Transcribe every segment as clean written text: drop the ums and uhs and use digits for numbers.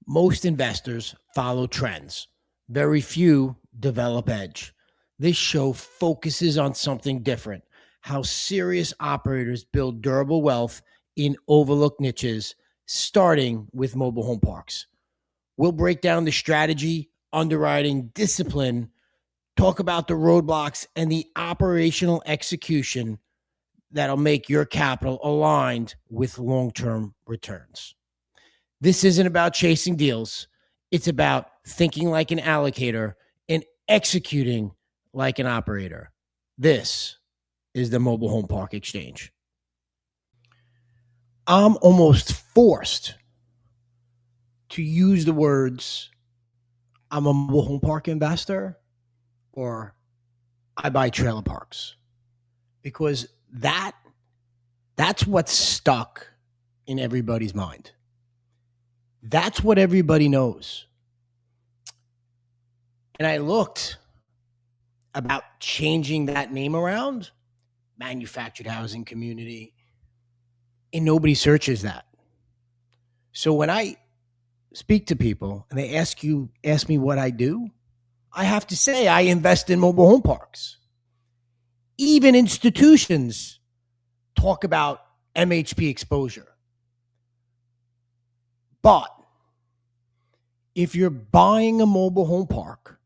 Most investors follow trends. Very few develop edge. This show focuses on something different: how serious operators build durable wealth in overlooked niches, starting with mobile home parks. We'll break down the strategy, underwriting, discipline, talk about the roadblocks, and the operational execution that'll make your capital aligned with long term returns. This isn't about chasing deals. It's about thinking like an allocator and executing like an operator. This is the Mobile Home Park Exchange. I'm almost forced to use the words, I'm a mobile home park investor, or I buy trailer parks, because that's what's stuck in everybody's mind. That's what everybody knows. And I looked about changing that name around, manufactured housing community, and nobody searches that. So when I speak to people and they ask me what I do, I have to say I invest in mobile home parks. Even institutions talk about MHP exposure. But if you're buying a mobile home park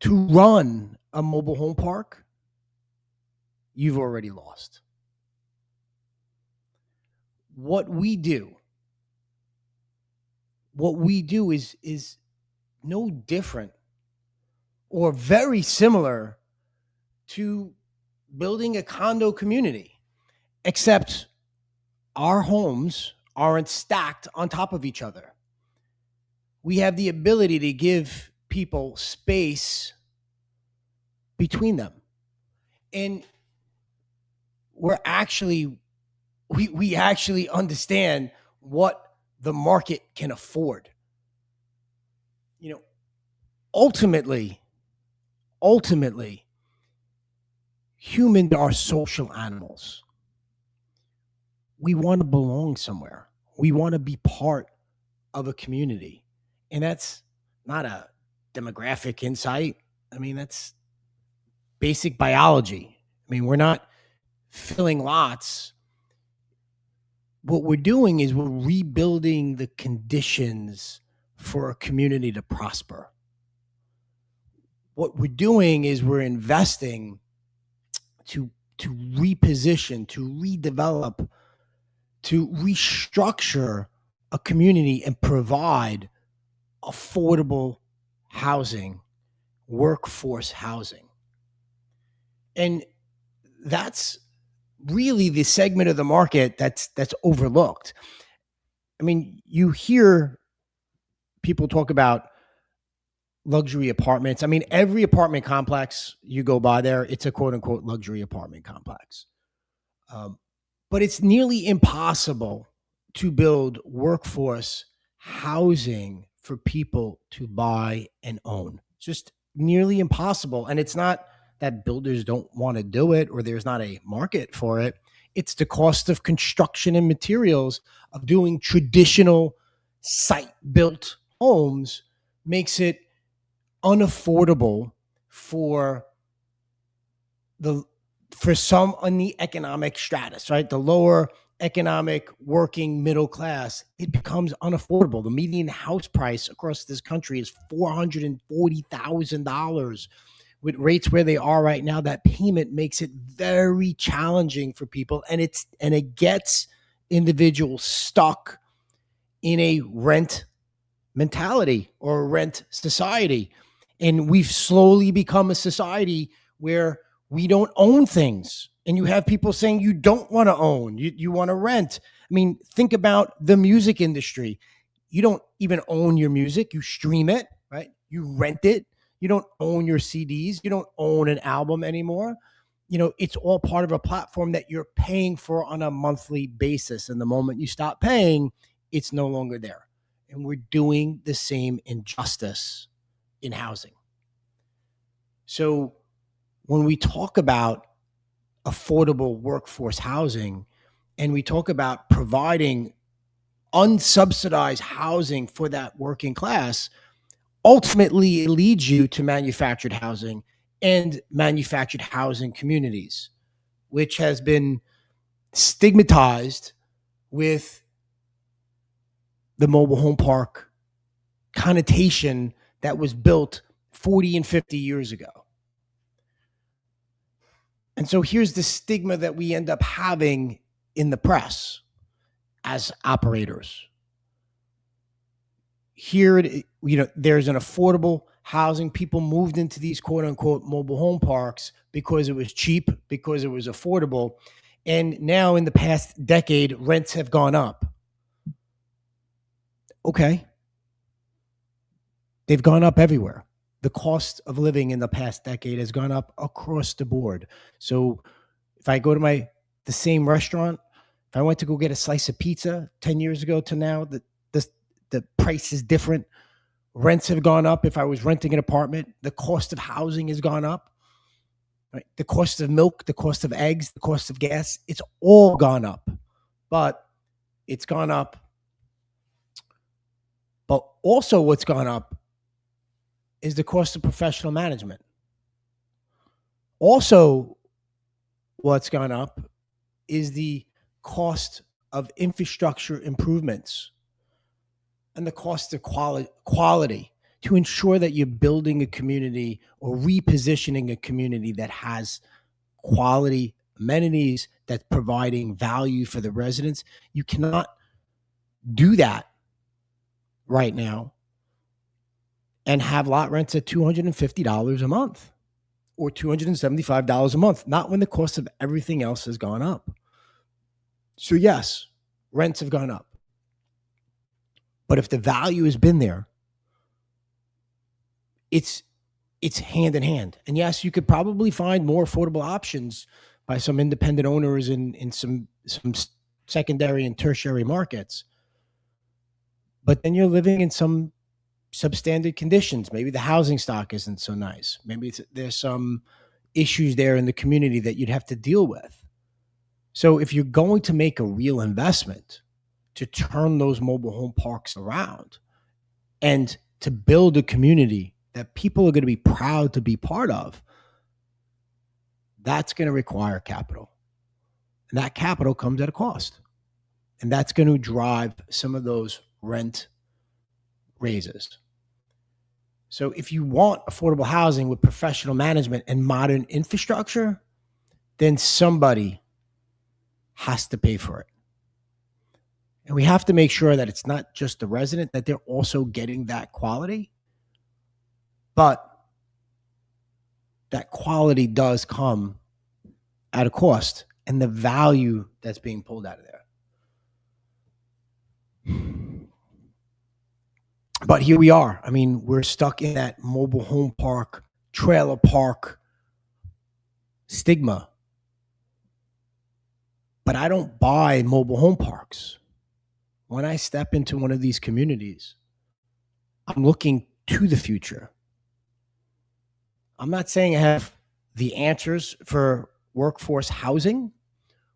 to run a mobile home park, you've already lost. What we do is no different or very similar to building a condo community, except our homes aren't stacked on top of each other. We have the ability to give people space between them. And we actually understand what the market can afford. You know, ultimately, humans are social animals. We want to belong somewhere. We want to be part of a community. And that's not a demographic insight. I mean, that's basic biology. I mean, we're not filling lots. What we're doing is we're rebuilding the conditions for a community to prosper. What we're doing is we're investing to reposition, to redevelop, to restructure a community and provide affordable housing, workforce housing. And that's really the segment of the market that's overlooked. I mean, you hear people talk about luxury apartments. I mean, every apartment complex you go by there, it's a quote unquote luxury apartment complex. But it's nearly impossible to build workforce housing for people to buy and own. It's just nearly impossible. And it's not that builders don't want to do it or there's not a market for it. It's the cost of construction and materials of doing traditional site-built homes makes it unaffordable for some on the economic stratus, right? The lower economic working middle class, it becomes unaffordable. The median house price across this country is $440,000. With rates where they are right now, that payment makes it very challenging for people, and it gets individuals stuck in a rent mentality or a rent society. And we've slowly become a society where we don't own things. And you have people saying you don't want to own, you want to rent. I mean, think about the music industry. You don't even own your music. You stream it, right? You rent it. You don't own your CDs. You don't own an album anymore. You know, it's all part of a platform that you're paying for on a monthly basis. And the moment you stop paying, it's no longer there. And we're doing the same injustice in housing. So when we talk about affordable workforce housing and we talk about providing unsubsidized housing for that working class, ultimately it leads you to manufactured housing and manufactured housing communities, which has been stigmatized with the mobile home park connotation that was built 40 and 50 years ago. And so here's the stigma that we end up having in the press as operators. Here, there's an affordable housing. People moved into these quote unquote mobile home parks because it was cheap, because it was affordable. And now in the past decade, rents have gone up. Okay. They've gone up everywhere. The cost of living in the past decade has gone up across the board. So if I go to the same restaurant, if I went to go get a slice of pizza 10 years ago to now, the price is different. Rents have gone up. If I was renting an apartment, the cost of housing has gone up. Right? The cost of milk, the cost of eggs, the cost of gas, it's all gone up. But it's gone up. But also what's gone up is the cost of professional management. Also, what's gone up is the cost of infrastructure improvements and the cost of quality to ensure that you're building a community or repositioning a community that has quality amenities, that's providing value for the residents. You cannot do that right now and have lot rents at $250 a month or $275 a month, not when the cost of everything else has gone up. So yes, rents have gone up. But if the value has been there, it's hand in hand. And yes, you could probably find more affordable options by some independent owners in some secondary and tertiary markets. But then you're living in some substandard conditions. Maybe the housing stock isn't so nice. Maybe there's some issues there in the community that you'd have to deal with. So if you're going to make a real investment to turn those mobile home parks around and to build a community that people are going to be proud to be part of, that's going to require capital. And that capital comes at a cost. And that's going to drive some of those rent raises. So if you want affordable housing with professional management and modern infrastructure, then somebody has to pay for it. And we have to make sure that it's not just the resident, that they're also getting that quality. But that quality does come at a cost and the value that's being pulled out of there. But here we are. I mean, we're stuck in that mobile home park, trailer park stigma. But I don't buy mobile home parks. When I step into one of these communities, I'm looking to the future. I'm not saying I have the answers for workforce housing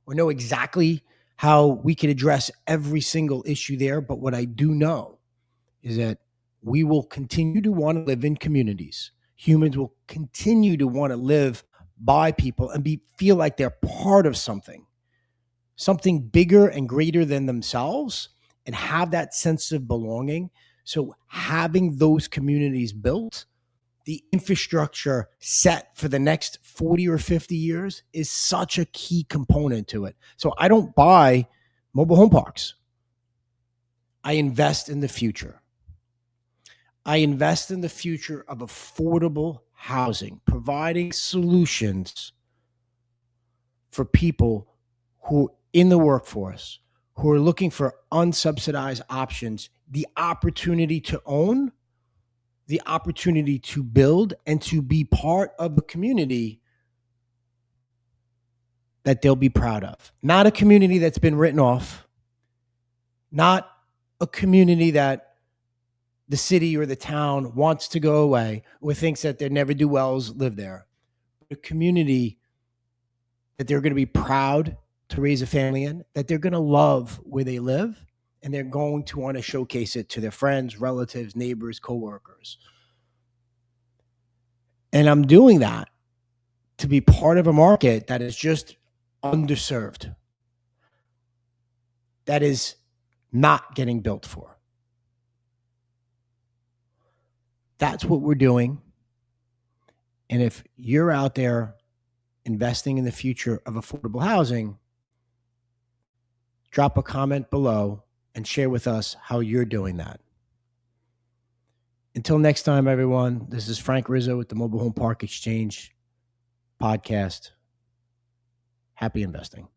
or know exactly how we could address every single issue there. But what I do know is that we will continue to want to live in communities. Humans will continue to want to live by people and feel like they're part of something bigger and greater than themselves, and have that sense of belonging. So having those communities built, the infrastructure set for the next 40 or 50 years is such a key component to it. So I don't buy mobile home parks. I invest in the future. I invest in the future of affordable housing, providing solutions for people who are in the workforce, who are looking for unsubsidized options, the opportunity to own, the opportunity to build, and to be part of a community that they'll be proud of. Not a community that's been written off, not a community that the city or the town wants to go away or thinks that their never-do-wells live there. A community that they're going to be proud to raise a family in, that they're going to love where they live, and they're going to want to showcase it to their friends, relatives, neighbors, coworkers. And I'm doing that to be part of a market that is just underserved, that is not getting built for. That's what we're doing. And if you're out there investing in the future of affordable housing, drop a comment below and share with us how you're doing that. Until next time, everyone, this is Frank Rizzo with the Mobile Home Park Exchange podcast. Happy investing.